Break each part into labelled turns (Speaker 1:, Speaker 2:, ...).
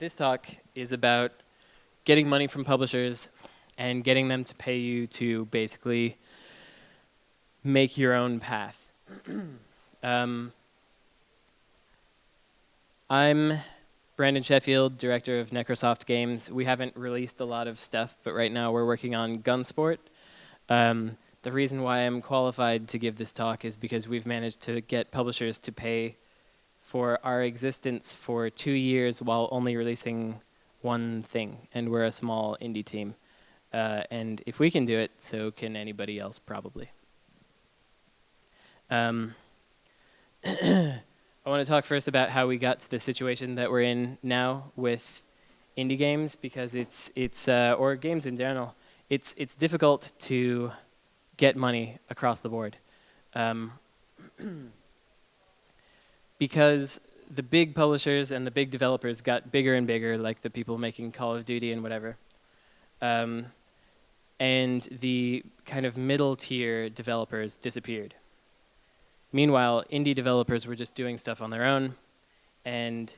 Speaker 1: This talk is about getting money from publishers and getting them to pay you to basically make your own path. I'm Brandon Sheffield, director of Necrosoft Games. We haven't released a lot of stuff, but right now we're working on Gunsport. The reason why I'm qualified to give this talk is because we've managed to get publishers to pay for our existence for 2 years while only releasing one thing, and we're a small indie team. And if we can do it, so can anybody else probably. I want to talk first about how we got to the situation that we're in now with indie games, because it's or games in general. It's difficult to get money across the board, because the big publishers and the big developers got bigger and bigger, like the people making Call of Duty and whatever. And the kind of middle tier developers disappeared. Meanwhile, indie developers were just doing stuff on their own, and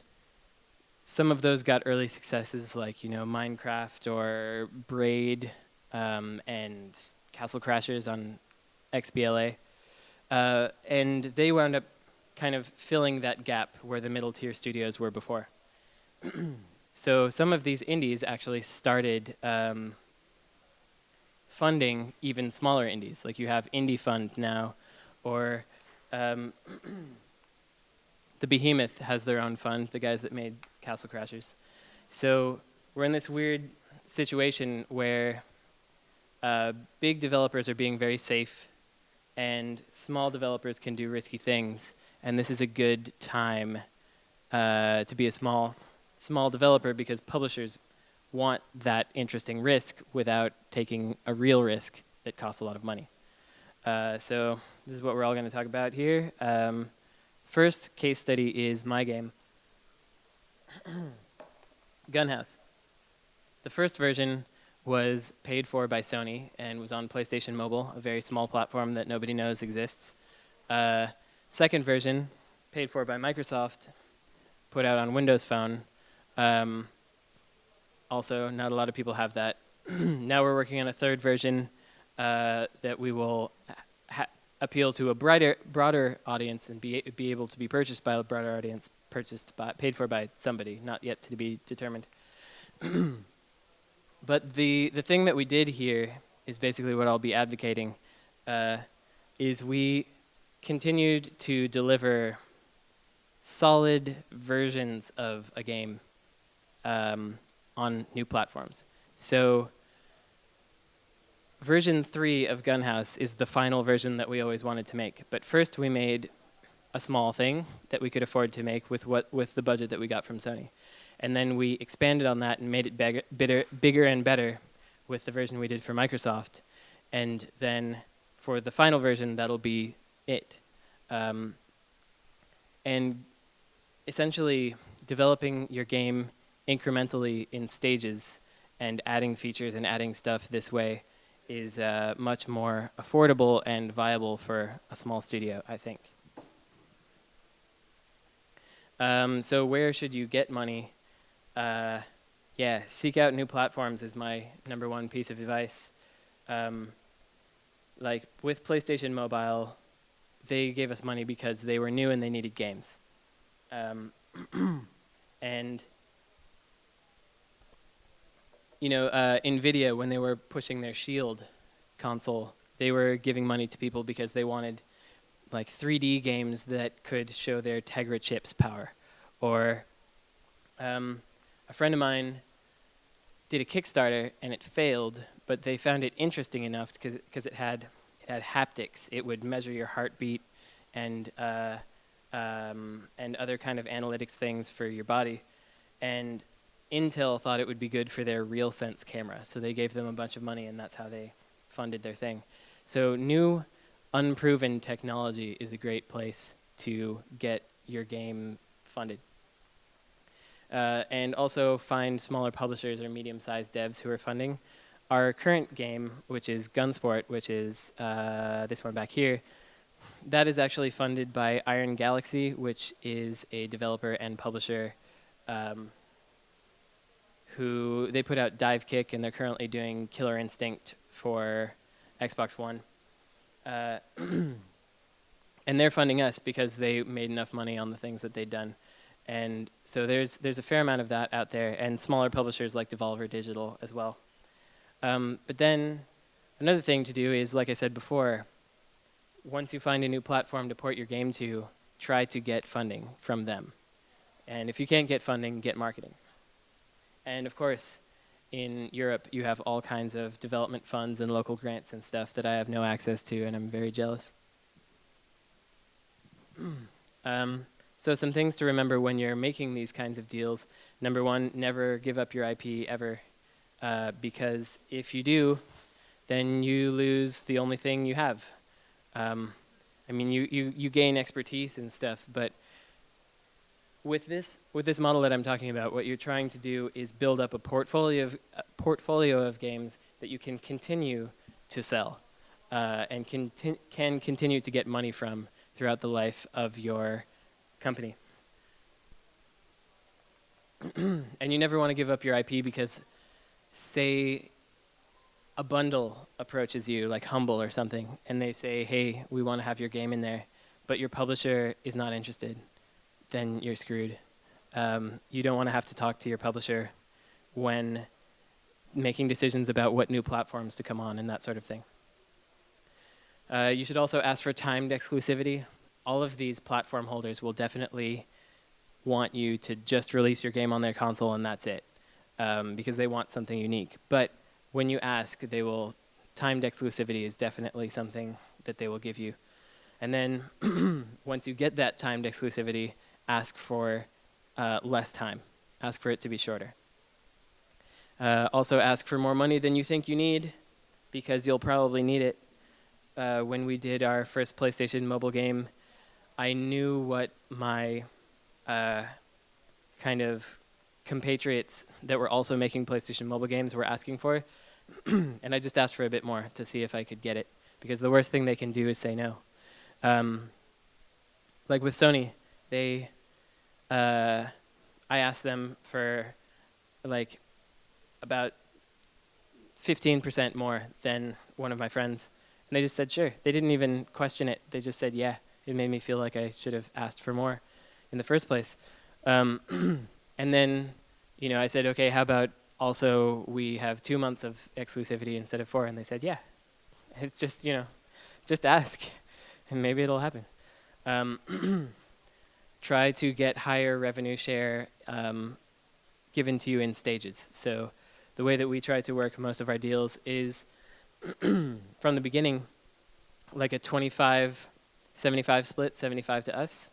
Speaker 1: some of those got early successes, like Minecraft or Braid and Castle Crashers on XBLA, and they wound up kind of filling that gap where the middle tier studios were before. So some of these indies actually started funding even smaller indies. Like you have Indie Fund now, or the Behemoth has their own fund, the guys that made Castle Crashers. So we're in this weird situation where big developers are being very safe, and small developers can do risky things. And this is a good time to be a small developer, because publishers want that interesting risk without taking a real risk that costs a lot of money. So this is what we're all going to talk about here. First case study is my game, Gunhouse. The first version was paid for by Sony and was on PlayStation Mobile, a very small platform that nobody knows exists. Second version, paid for by Microsoft, put out on Windows Phone. Also, not a lot of people have that. Now we're working on a third version that we will appeal to a broader audience and be able to be purchased by a broader audience, paid for by somebody, not yet to be determined. But the thing that we did here is basically what I'll be advocating, is we continued to deliver solid versions of a game on new platforms. So version 3 of Gunhouse is the final version that we always wanted to make. But first we made a small thing that we could afford to make with the budget that we got from Sony. And then we expanded on that and made it bigger and better with the version we did for Microsoft. And then for the final version, that'll be it. And essentially developing your game incrementally in stages and adding features and adding stuff this way is much more affordable and viable for a small studio, I think. So where should you get money? Seek out new platforms is my number one piece of advice. Like with PlayStation Mobile, they gave us money because they were new and they needed games. And NVIDIA, when they were pushing their Shield console, they were giving money to people because they wanted like 3D games that could show their Tegra chips power. Or a friend of mine did a Kickstarter and it failed, but they found it interesting enough because it had haptics. It would measure your heartbeat and other kind of analytics things for your body. And Intel thought it would be good for their RealSense camera, so they gave them a bunch of money, and that's how they funded their thing. So new, unproven technology is a great place to get your game funded. And also find smaller publishers or medium-sized devs who are funding. Our current game, which is Gunsport, which is this one back here, that is actually funded by Iron Galaxy, which is a developer and publisher who they put out Dive Kick, and they're currently doing Killer Instinct for Xbox One. And they're funding us because they made enough money on the things that they'd done. And so there's a fair amount of that out there, and smaller publishers like Devolver Digital as well. But then another thing to do is, like I said before, once you find a new platform to port your game to, try to get funding from them. And if you can't get funding, get marketing. And of course, in Europe, you have all kinds of development funds and local grants and stuff that I have no access to, and I'm very jealous. So some things to remember when you're making these kinds of deals. Number one, never give up your IP ever, because if you do, then you lose the only thing you have. I mean, you gain expertise and stuff, but with this model that I'm talking about, what you're trying to do is build up a portfolio of games that you can continue to sell and can continue to get money from throughout the life of your company. And you never want to give up your IP because, say, a bundle approaches you, like Humble or something, and they say, hey, we want to have your game in there, but your publisher is not interested, then you're screwed. You don't want to have to talk to your publisher when making decisions about what new platforms to come on and that sort of thing. You should also ask for timed exclusivity. All of these platform holders will definitely want you to just release your game on their console and that's it, because they want something unique. But when you ask, timed exclusivity is definitely something that they will give you. And then once you get that timed exclusivity, ask for less time. Ask for it to be shorter. Also ask for more money than you think you need, because you'll probably need it. When we did our first PlayStation mobile game, I knew what my kind of compatriots that were also making PlayStation mobile games were asking for, and I just asked for a bit more to see if I could get it, because the worst thing they can do is say no. Like with Sony, I asked them for like about 15% more than one of my friends, and they just said sure. They didn't even question it. They just said yeah. It made me feel like I should have asked for more in the first place. And then, I said, okay, how about also we have 2 months of exclusivity instead of 4? And they said, yeah. It's just, just ask, and maybe it'll happen. Try to get higher revenue share given to you in stages. So the way that we try to work most of our deals is from the beginning, like a 25-75 split, 75 to us.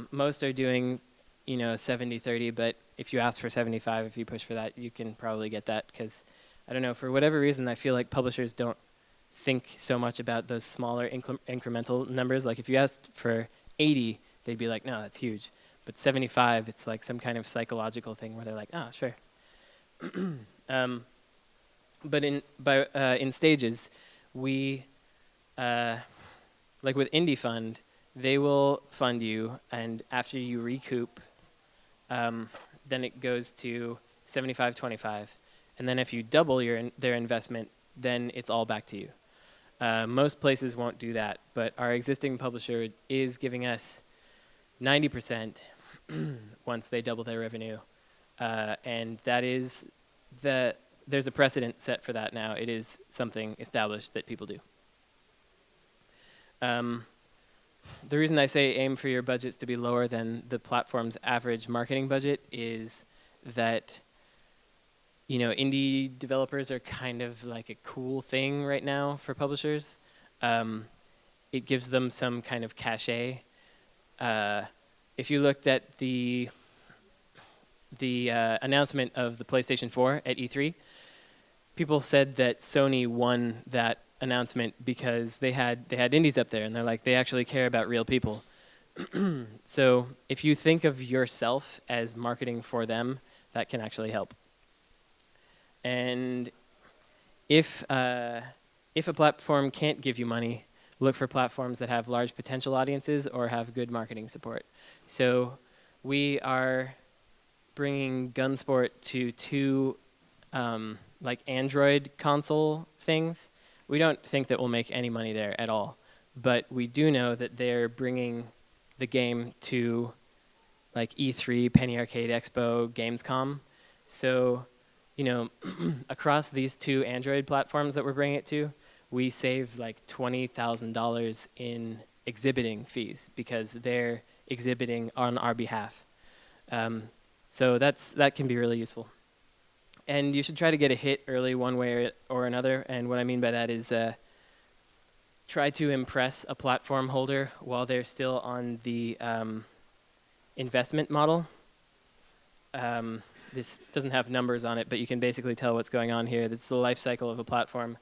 Speaker 1: Most are doing, 70-30, but if you ask for 75, if you push for that, you can probably get that, because, I don't know, for whatever reason, I feel like publishers don't think so much about those smaller incremental numbers. Like if you asked for 80, they'd be like, no, that's huge. But 75, it's like some kind of psychological thing where they're like, oh, sure. But in stages, we, like with Indie Fund, they will fund you, and after you recoup, then it goes to 75-25. And then if you double their investment, then it's all back to you. Most places won't do that, but our existing publisher is giving us 90% once they double their revenue. And that is there's a precedent set for that now. It is something established that people do. The reason I say aim for your budgets to be lower than the platform's average marketing budget is that, indie developers are kind of like a cool thing right now for publishers. It gives them some kind of cachet. If you looked at the announcement of the PlayStation 4 at E3, people said that Sony won that announcement because they had indies up there, and they're like, they actually care about real people. So if you think of yourself as marketing for them, that can actually help. And if a platform can't give you money, look for platforms that have large potential audiences or have good marketing support. So we are bringing Gunsport to two like Android console things. We don't think that we'll make any money there at all, but we do know that they're bringing the game to like E3, Penny Arcade Expo, Gamescom. So, across these two Android platforms that we're bringing it to, we save like $20,000 in exhibiting fees because they're exhibiting on our behalf. So that can be really useful. And you should try to get a hit early one way or another. And what I mean by that is try to impress a platform holder while they're still on the investment model. This doesn't have numbers on it, but you can basically tell what's going on here. This is the life cycle of a platform.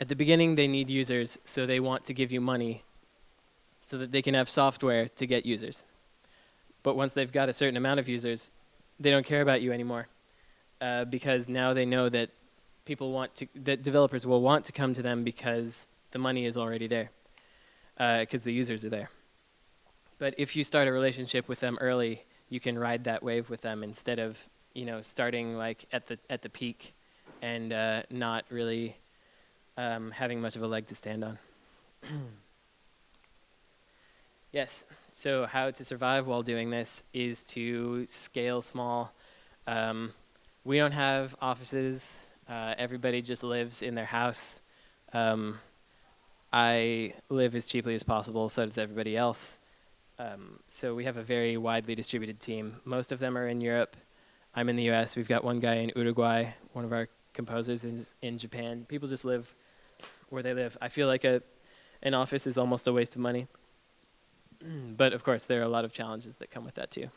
Speaker 1: At the beginning, they need users, so they want to give you money so that they can have software to get users. But once they've got a certain amount of users, they don't care about you anymore because now they know that that developers will want to come to them because the money is already there, because the users are there. But if you start a relationship with them early, you can ride that wave with them instead of starting like at the peak and not really having much of a leg to stand on. Yes. So how to survive while doing this is to scale small. We don't have offices. Everybody just lives in their house. I live as cheaply as possible, so does everybody else. So we have a very widely distributed team. Most of them are in Europe. I'm in the US. We've got one guy in Uruguay. One of our composers is in Japan. People just live where they live. I feel like an office is almost a waste of money. But of course, there are a lot of challenges that come with that too.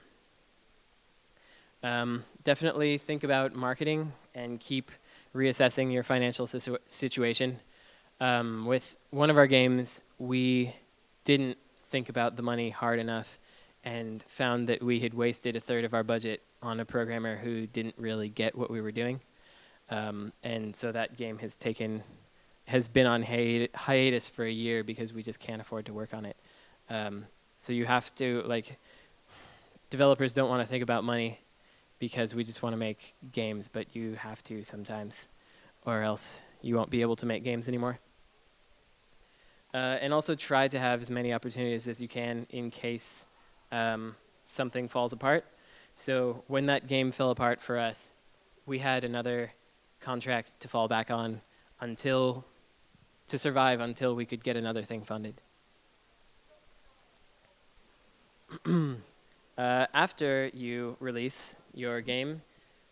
Speaker 1: Definitely think about marketing and keep reassessing your financial situation. With one of our games, we didn't think about the money hard enough and found that we had wasted a third of our budget on a programmer who didn't really get what we were doing. And so that game has been on hiatus for a year because we just can't afford to work on it. So you have to, developers don't want to think about money because we just want to make games, but you have to sometimes, or else you won't be able to make games anymore. And also try to have as many opportunities as you can in case something falls apart. So when that game fell apart for us, we had another contract to fall back on to survive until we could get another thing funded. After you release your game,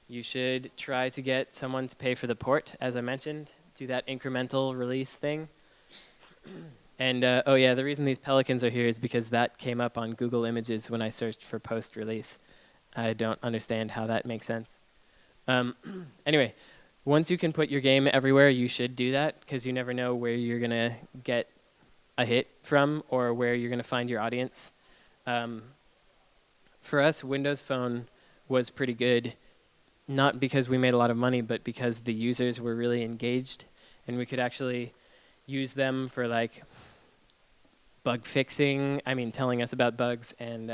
Speaker 1: you should try to get someone to pay for the port, as I mentioned. Do that incremental release thing. And the reason these pelicans are here is because that came up on Google Images when I searched for post-release. I don't understand how that makes sense. Anyway, once you can put your game everywhere, you should do that because you never know where you're going to get a hit from or where you're going to find your audience. For us, Windows Phone was pretty good, not because we made a lot of money, but because the users were really engaged, and we could actually use them for bug fixing. Telling us about bugs, and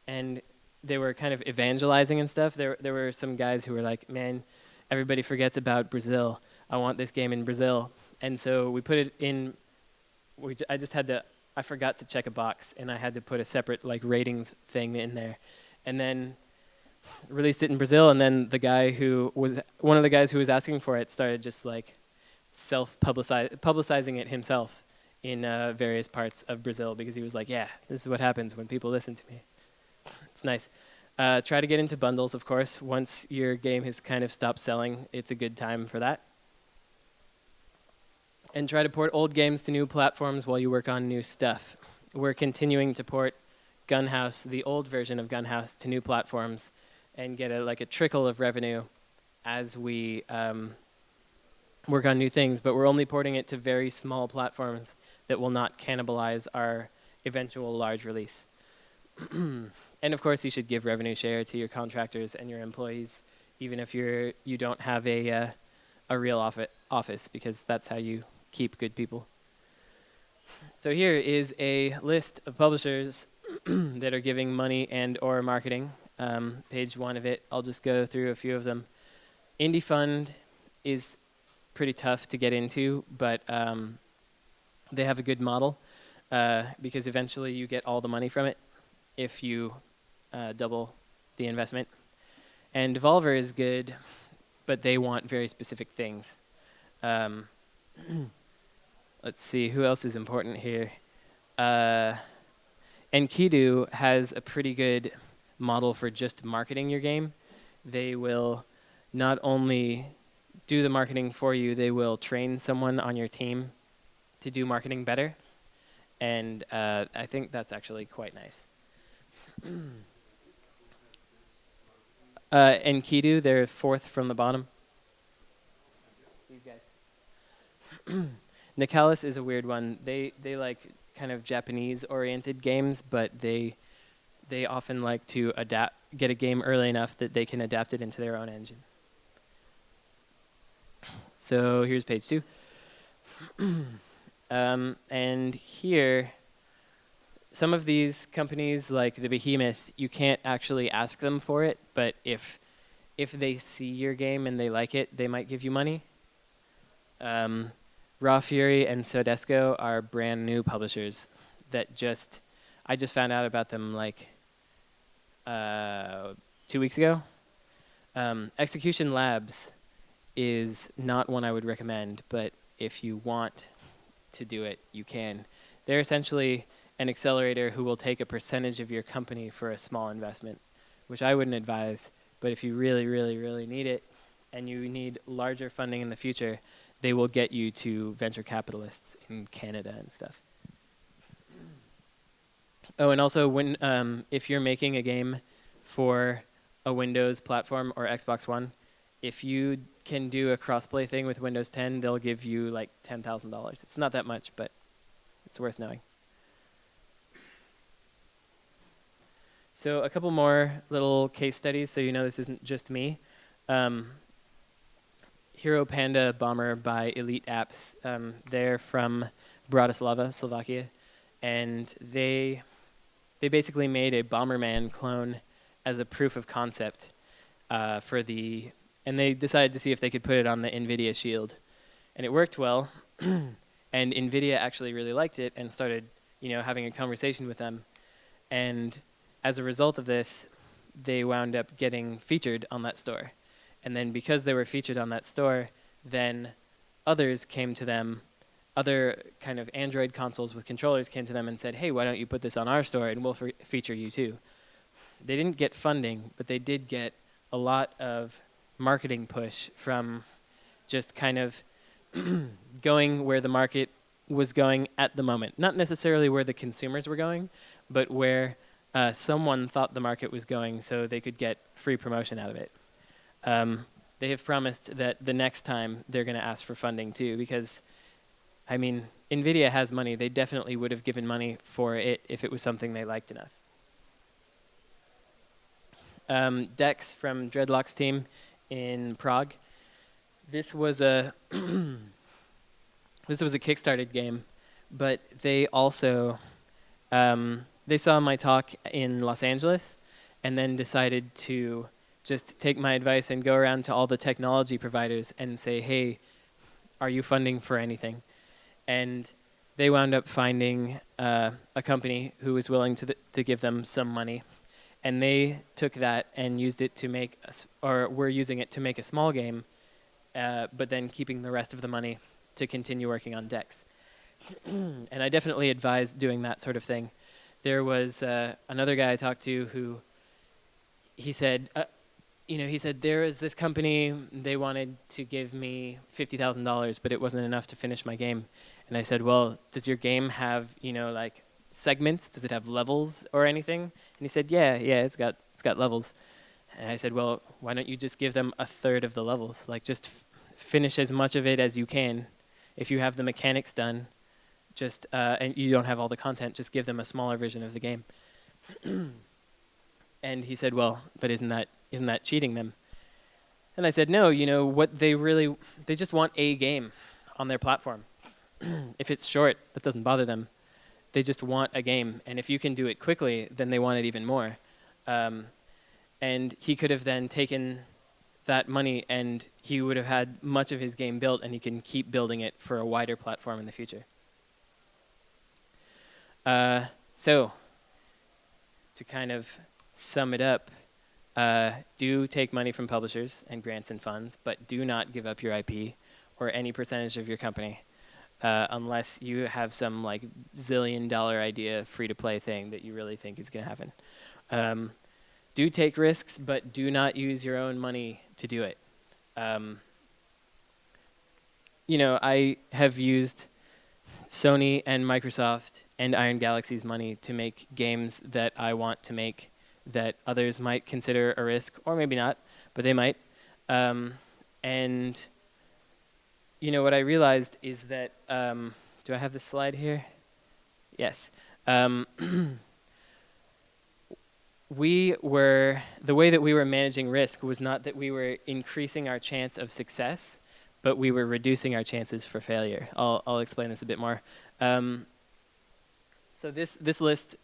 Speaker 1: and they were kind of evangelizing and stuff. There were some guys who were like, "Man, everybody forgets about Brazil. I want this game in Brazil," and so we put it in. I forgot to check a box, and I had to put a separate ratings thing in there, and then released it in Brazil. And then one of the guys who was asking for it started just publicizing it himself in various parts of Brazil because he was like, "Yeah, this is what happens when people listen to me." It's nice. Try to get into bundles, of course. Once your game has kind of stopped selling, it's a good time for that. And try to port old games to new platforms while you work on new stuff. We're continuing to port Gunhouse, the old version of Gunhouse, to new platforms and get a trickle of revenue as we work on new things, but we're only porting it to very small platforms that will not cannibalize our eventual large release. And of course, you should give revenue share to your contractors and your employees, even if you don't have a real office, because that's how you keep good people. So here is a list of publishers that are giving money and or marketing. Page 1 of it, I'll just go through a few of them. Indie Fund is pretty tough to get into, but they have a good model because eventually you get all the money from it if you double the investment. And Devolver is good, but they want very specific things. Let's see, who else is important here? Enkidu has a pretty good model for just marketing your game. They will not only do the marketing for you, they will train someone on your team to do marketing better. And I think that's actually quite nice. Enkidu, they're 4th from the bottom. These guys. Nicalis is a weird one. They like kind of Japanese-oriented games, but they often like to get a game early enough that they can adapt it into their own engine. So here's page 2. And here, some of these companies, like the Behemoth, you can't actually ask them for it, but if they see your game and they like it, they might give you money. Raw Fury and Sodesco are brand new publishers that I just found out about them like 2 weeks ago. Execution Labs is not one I would recommend, but if you want to do it, you can. They're essentially an accelerator who will take a percentage of your company for a small investment, which I wouldn't advise, but if you really, really, really need it and you need larger funding in the future, they will get you to venture capitalists in Canada and stuff. Oh, and also if you're making a game for a Windows platform or Xbox One, if you can do a crossplay thing with Windows 10, they'll give you like $10,000. It's not that much, but it's worth knowing. So a couple more little case studies, so you know this isn't just me. Hero Panda Bomber by Elite Apps. They're from Bratislava, Slovakia, and they basically made a Bomberman clone as a proof of concept and they decided to see if they could put it on the NVIDIA Shield, and it worked well. And NVIDIA actually really liked it and started, having a conversation with them, and as a result of this, they wound up getting featured on that store. And then because they were featured on that store, then others came to them, other kind of Android consoles with controllers came to them and said, hey, why don't you put this on our store and we'll feature you too. They didn't get funding, but they did get a lot of marketing push from just kind of going where the market was going at the moment. Not necessarily where the consumers were going, but where someone thought the market was going so they could get free promotion out of it. They have promised that the next time they're going to ask for funding too, because, NVIDIA has money. They definitely would have given money for it if it was something they liked enough. Dex from Dreadlock's team in Prague. This was a Kickstarted game, but they also they saw my talk in Los Angeles and then decided to just take my advice and go around to all the technology providers and say, hey, are you funding for anything? And they wound up finding a company who was willing to give them some money. And they took that and used it to make, were using it to make a small game, but then keeping the rest of the money to continue working on Dex. And I definitely advise doing that sort of thing. There was another guy I talked to who, he said, there is this company, they wanted to give me $50,000, but it wasn't enough to finish my game. And I said, well, does your game have, like segments? Does it have levels or anything? And he said, yeah, it's got levels. And I said, well, why don't you just give them a third of the levels? Like just finish as much of it as you can. If you have the mechanics done, just and you don't have all the content, just give them a smaller version of the game. And he said, well, but isn't that cheating them? And I said, no, what they just want a game on their platform. If it's short, that doesn't bother them. They just want a game, and if you can do it quickly, then they want it even more. And he could have then taken that money, and he would have had much of his game built, and he can keep building it for a wider platform in the future. So, to kind of sum it up, do take money from publishers and grants and funds, but do not give up your IP or any percentage of your company unless you have some like zillion-dollar idea free-to-play thing that you really think is going to happen. Do take risks, but do not use your own money to do it. I have used Sony and Microsoft and Iron Galaxy's money to make games that I want to make that others might consider a risk, or maybe not, but they might. And what I realized is that, do I have this slide here? Yes. The way that we were managing risk was not that we were increasing our chance of success, but we were reducing our chances for failure. I'll explain this a bit more. So this list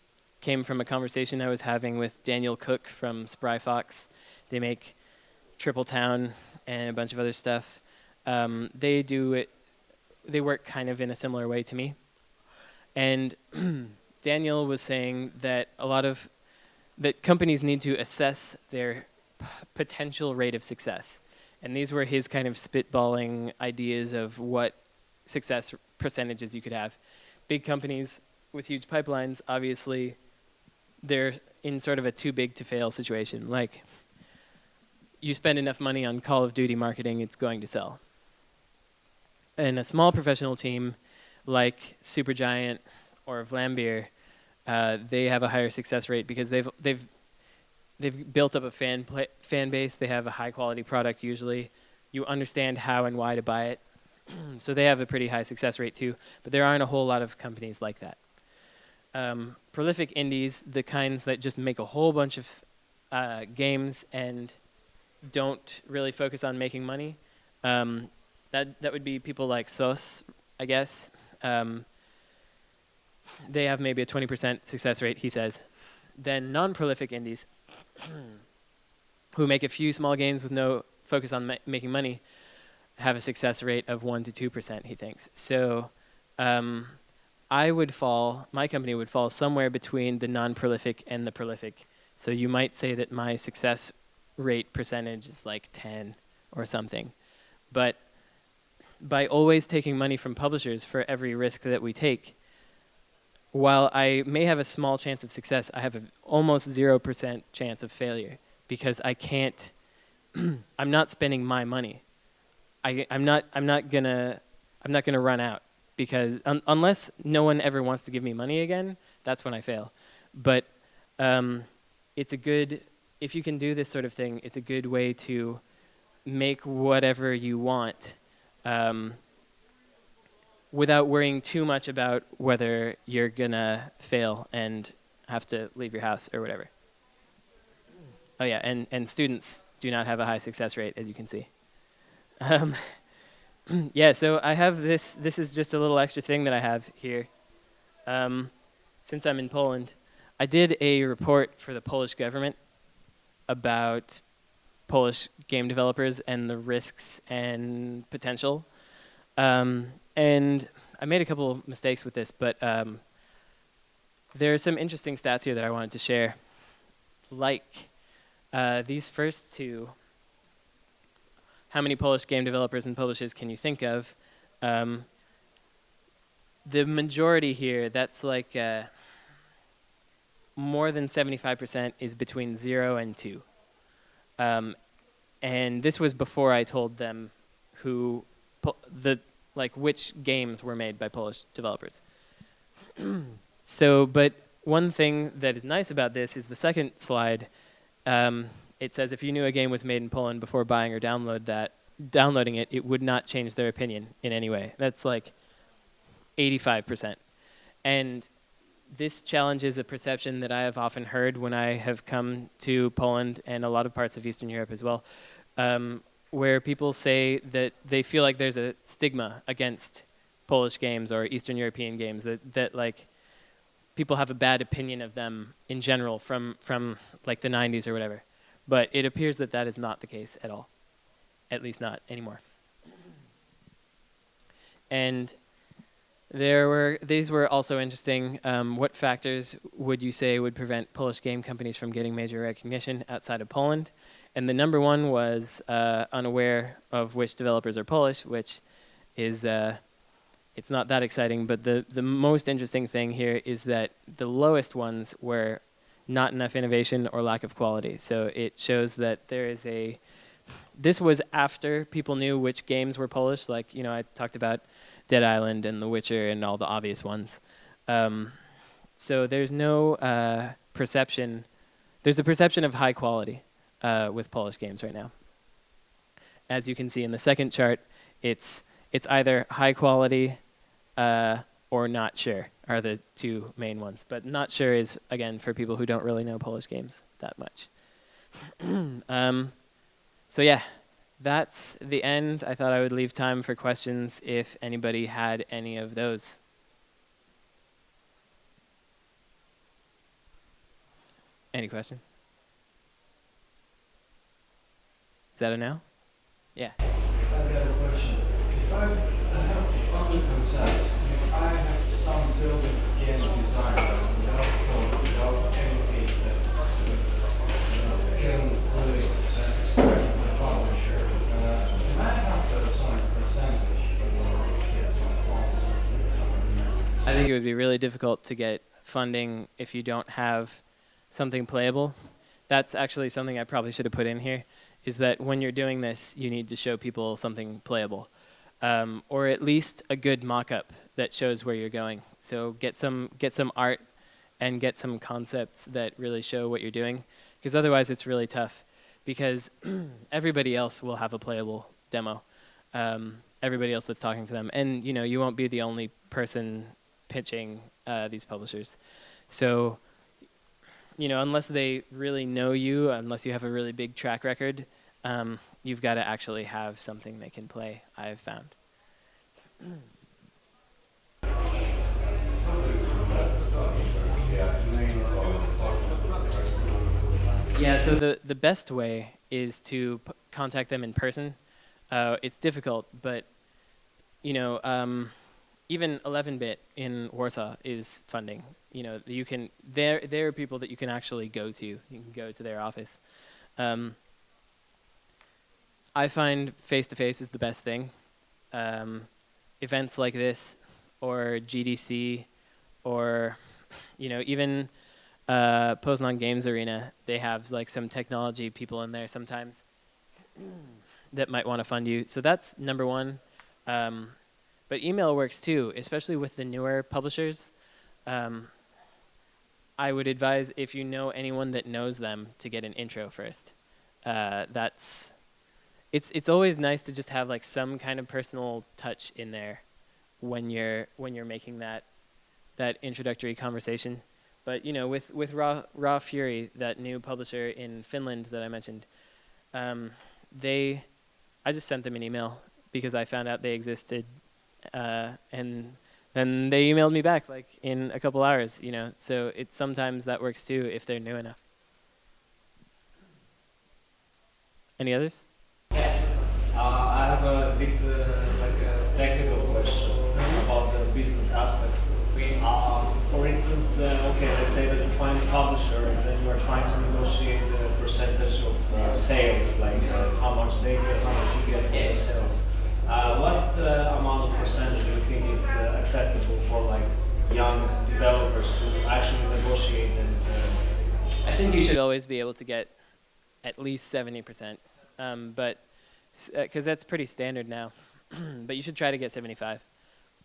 Speaker 1: came from a conversation I was having with Daniel Cook from Spry Fox. They make Triple Town and a bunch of other stuff. They work kind of in a similar way to me. And Daniel was saying that that companies need to assess their potential rate of success. And these were his kind of spitballing ideas of what success percentages you could have. Big companies with huge pipelines, obviously, they're in sort of a too big to fail situation. Like, you spend enough money on Call of Duty marketing, it's going to sell. And a small professional team like Supergiant or Vlambeer, they have a higher success rate because they've built up a fan base. They have a high quality product usually. You understand how and why to buy it. So they have a pretty high success rate too. But there aren't a whole lot of companies like that. Prolific indies, the kinds that just make a whole bunch of games and don't really focus on making money, that would be people like SOS, I guess. They have maybe a 20% success rate, he says. Then non-prolific indies, who make a few small games with no focus on making money, have a success rate of 1% to 2%, he thinks. So my company would fall somewhere between the non-prolific and the prolific. So you might say that my success rate percentage is like 10 or something. But by always taking money from publishers for every risk that we take, while I may have a small chance of success, I have an almost 0% chance of failure because I can't. I'm not spending my money. I'm not gonna run out because unless no one ever wants to give me money again, that's when I fail. But it's a good, if you can do this sort of thing, it's a good way to make whatever you want. Without worrying too much about whether you're gonna fail and have to leave your house or whatever. Oh yeah, and students do not have a high success rate, as you can see. Yeah, so I have this is just a little extra thing that I have here. Since I'm in Poland, I did a report for the Polish government about Polish game developers and the risks and potential. And I made a couple mistakes with this, but there are some interesting stats here that I wanted to share. Like these first two, how many Polish game developers and publishers can you think of? The majority here, that's like more than 75% is between 0 and 2. And this was before I told them which games were made by Polish developers. So, but one thing that is nice about this is the second slide. It says if you knew a game was made in Poland before buying or downloading it, it would not change their opinion in any way. That's like 85%. And this challenges a perception that I have often heard when I have come to Poland and a lot of parts of Eastern Europe as well, where people say that they feel like there's a stigma against Polish games or Eastern European games, that like people have a bad opinion of them in general from like the 90s or whatever. But it appears that that is not the case at all, at least not anymore. And these were also interesting. What factors would you say would prevent Polish game companies from getting major recognition outside of Poland? And the number one was unaware of which developers are Polish, which is it's not that exciting. But the most interesting thing here is that the lowest ones were not enough innovation or lack of quality. So it shows that there is this was after people knew which games were Polish. Like, you know, I talked about Dead Island and The Witcher and all the obvious ones. So there's no perception. There's a perception of high quality with Polish games right now. As you can see in the second chart, it's either high quality or not sure are the two main ones. But not sure is, again, for people who don't really know Polish games that much. So yeah, that's the end. I thought I would leave time for questions if anybody had any of those. Any questions? Is that a no? Yeah.
Speaker 2: I've got a question. If I have other concept, if I have some building game design without code, without anything that's can really express the publisher, can I have some percentage for get some funds or something?
Speaker 1: I think it would be really difficult to get funding if you don't have something playable. That's actually something I probably should have put in here, is that when you're doing this, you need to show people something playable. Or at least a good mock-up that shows where you're going. So get some art and get some concepts that really show what you're doing, because otherwise it's really tough, because everybody else will have a playable demo. Everybody else that's talking to them. And you know, you won't be the only person pitching these publishers. So, you know, unless they really know you, unless you have a really big track record, you've got to actually have something they can play, I've found. Yeah, so the best way is to contact them in person. It's difficult, but, you know, even 11-bit in Warsaw is funding. You know, you can. There are people that you can actually go to. You can go to their office. I find face-to-face is the best thing. Events like this, or GDC, or, you know, even Poznan Games Arena. They have like some technology people in there sometimes that might want to fund you. So that's number one. But email works too, especially with the newer publishers. I would advise, if you know anyone that knows them, to get an intro first. It's always nice to just have like some kind of personal touch in there when you're making that introductory conversation. But you know, with Raw Fury, that new publisher in Finland that I mentioned, I just sent them an email because I found out they existed. And then they emailed me back like in a couple hours, you know. So it's sometimes that works too if they're new enough. Any others?
Speaker 2: Yeah. I have a bit like a technical question about the business aspect. For instance, okay, let's say that you find a publisher and then you are trying to negotiate the percentage of sales, like how much they get, how much you get for the sales. What amount of percentage do you think it's acceptable for like young developers to actually negotiate and?
Speaker 1: I think you should always be able to get at least 70%, but because that's pretty standard now. But you should try to get 75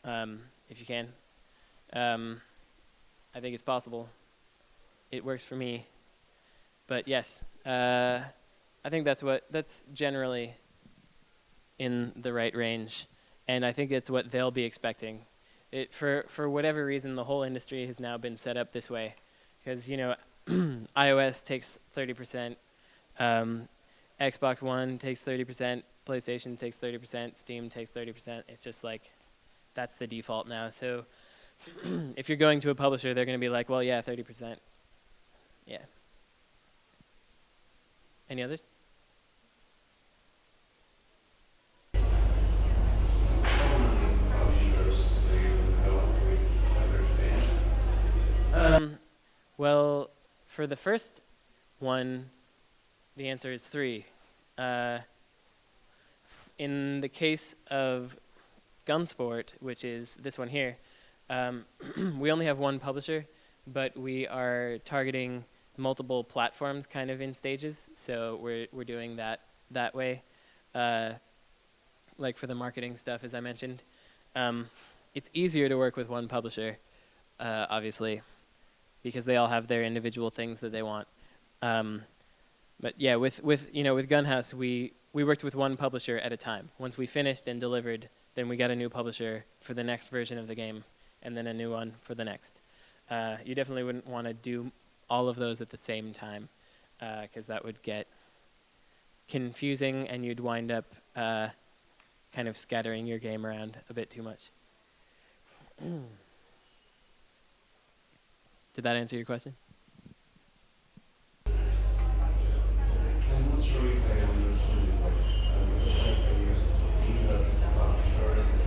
Speaker 1: if you can. I think it's possible. It works for me. But yes, I think that's generally in the right range, and I think it's what they'll be expecting. For whatever reason, the whole industry has now been set up this way, because you know, iOS takes 30%, Xbox One takes 30%, PlayStation takes 30%, Steam takes 30%. It's just like that's the default now. So if you're going to a publisher, they're going to be like, well, yeah, 30%. Yeah. Any others? Well, for the first one, the answer is 3. In the case of Gunsport, which is this one here, we only have one publisher, but we are targeting multiple platforms kind of in stages. So we're doing that way. Like for the marketing stuff, as I mentioned. It's easier to work with one publisher, obviously, because they all have their individual things that they want. But yeah, with Gunhouse, we worked with one publisher at a time. Once we finished and delivered, then we got a new publisher for the next version of the game, and then a new one for the next. You definitely wouldn't want to do all of those at the same time, because that would get confusing, and you'd wind up kind of scattering your game around a bit too much. Did that answer your question?
Speaker 3: I'm not sure if I understood your question. The same thing is that publisher is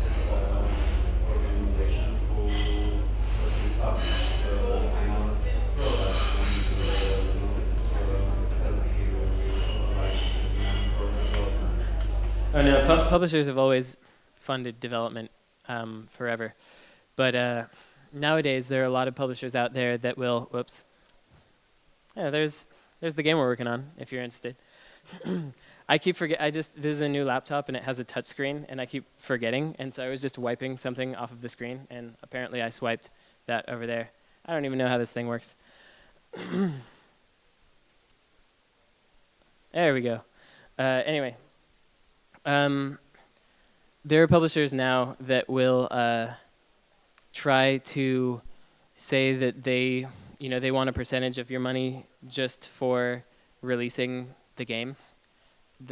Speaker 3: organization who will publish the final product and help you for development.
Speaker 1: Oh no, publishers have always funded development forever. But nowadays, there are a lot of publishers out there that will, whoops. Yeah, there's the game we're working on, if you're interested. I keep this is a new laptop, and it has a touch screen, and I keep forgetting, and so I was just wiping something off of the screen, and apparently I swiped that over there. I don't even know how this thing works. There we go. Anyway. There are publishers now that will try to say that they want a percentage of your money just for releasing the game,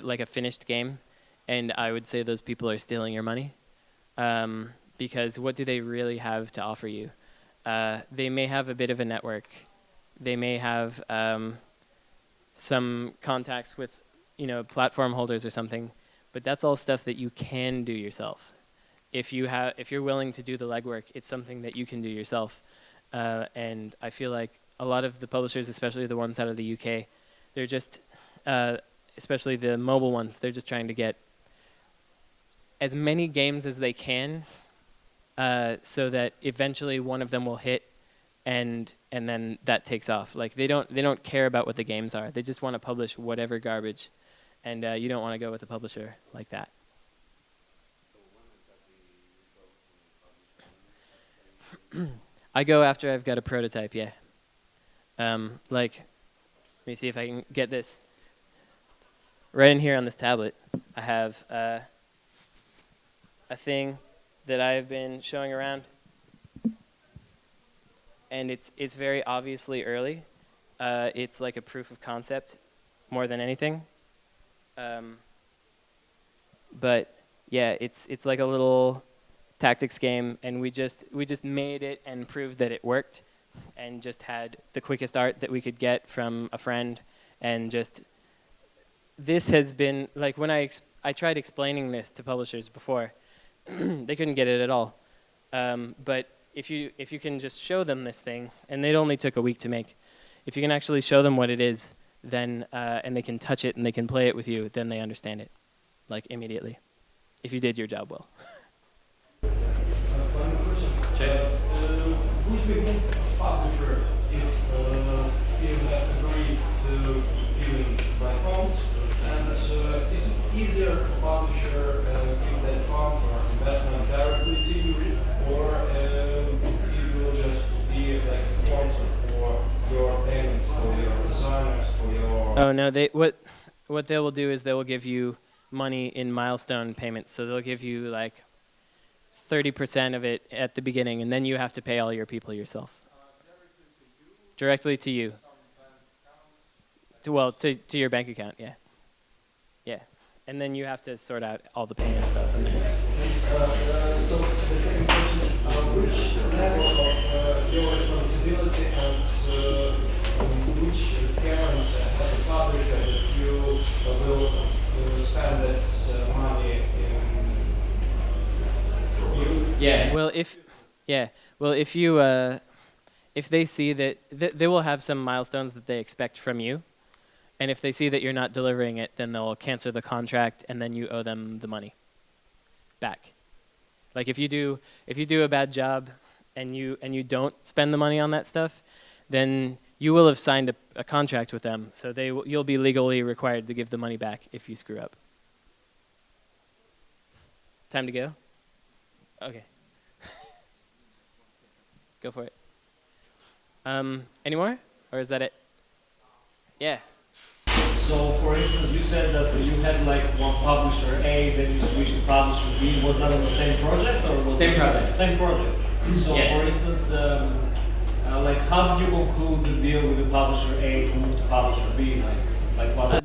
Speaker 1: like a finished game, and I would say those people are stealing your money, because what do they really have to offer you? They may have a bit of a network. They may have some contacts with platform holders or something, but that's all stuff that you can do yourself. If you're willing to do the legwork, it's something that you can do yourself. And I feel like a lot of the publishers, especially the ones out of the UK, they're just, especially the mobile ones, they're just trying to get as many games as they can, so that eventually one of them will hit, and then that takes off. Like they don't care about what the games are. They just want to publish whatever garbage, and you don't want to go with a publisher like that. I go after I've got a prototype, yeah. Let me see if I can get this. Right in here on this tablet, I have a thing that I've been showing around, and it's very obviously early. It's like a proof of concept more than anything. But yeah, it's like a little tactics game, and we just made it and proved that it worked, and just had the quickest art that we could get from a friend, and just this has been like when I tried explaining this to publishers before, they couldn't get it at all. But if you can just show them this thing, and it only took a week to make, if you can actually show them what it is, then and they can touch it and they can play it with you, then they understand it, like immediately, if you did your job well.
Speaker 3: Final question. Which will make publisher if you have agreed to dealing by funds, and is it easier for publisher give that funds or investment directly to you, or it will just be like a sponsor for your payments, for your designers, for your...
Speaker 1: Oh no, what they will do is they will give you money in milestone payments. So they'll give you like 30% of it at the beginning, and then you have to pay all your people yourself. Directly to you. To your bank account, yeah. Yeah. And then you have to sort out all the payment stuff from there.
Speaker 3: So the second question, which level of your responsibility and which parents as a publisher that you will spend that money in you?
Speaker 1: Yeah. Well, if you if they see that they will have some milestones that they expect from you, and if they see that you're not delivering it, then they'll cancel the contract, and then you owe them the money back. Like if you do a bad job, and you don't spend the money on that stuff, then you will have signed a contract with them, so you'll be legally required to give the money back if you screw up. Time to go? Okay. Go for it. Any more? Or is that it? Yeah.
Speaker 2: So, for instance, you said that you had like one publisher A, then you switched to publisher B. Was that on the same project, or was
Speaker 1: Same
Speaker 2: it
Speaker 1: project.
Speaker 2: Same project. So,
Speaker 1: Yes.
Speaker 2: for instance, like how did you conclude the deal with the publisher A to move to publisher B? Like what?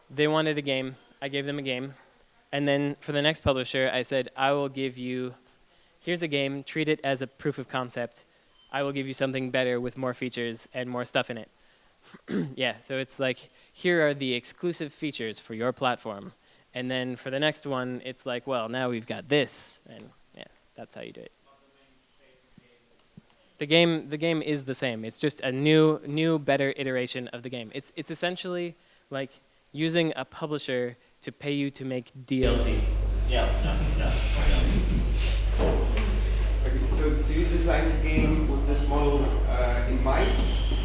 Speaker 1: They wanted a game. I gave them a game. And then for the next publisher, I said, I will give you, here's a game, treat it as a proof of concept. I will give you something better with more features and more stuff in it. Yeah, so it's like, here are the exclusive features for your platform. And then for the next one, it's like, well, now we've got this. And yeah, that's how you do it. The game is the same. It's just a new, better iteration of the game. It's essentially like using a publisher to pay you to make DLC.
Speaker 2: Yeah.
Speaker 4: Okay, so do you design the game with this model in mind?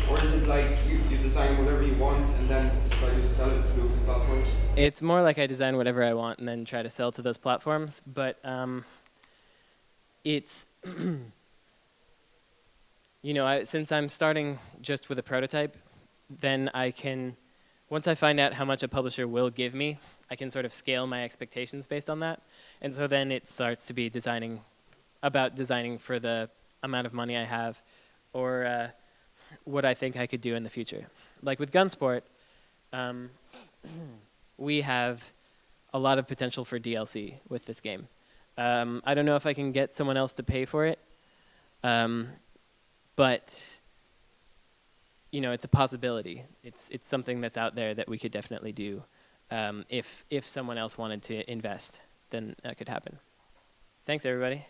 Speaker 4: Or is it like you design whatever you want and then try to sell it to those platforms?
Speaker 1: It's more like I design whatever I want and then try to sell to those platforms. But it's, since I'm starting just with a prototype, then I can, once I find out how much a publisher will give me, I can sort of scale my expectations based on that. And so then it starts to be designing for the amount of money I have, or what I think I could do in the future. Like with Gunsport, we have a lot of potential for DLC with this game. I don't know if I can get someone else to pay for it, but it's a possibility. It's something that's out there that we could definitely do. If someone else wanted to invest, then that could happen. Thanks, everybody.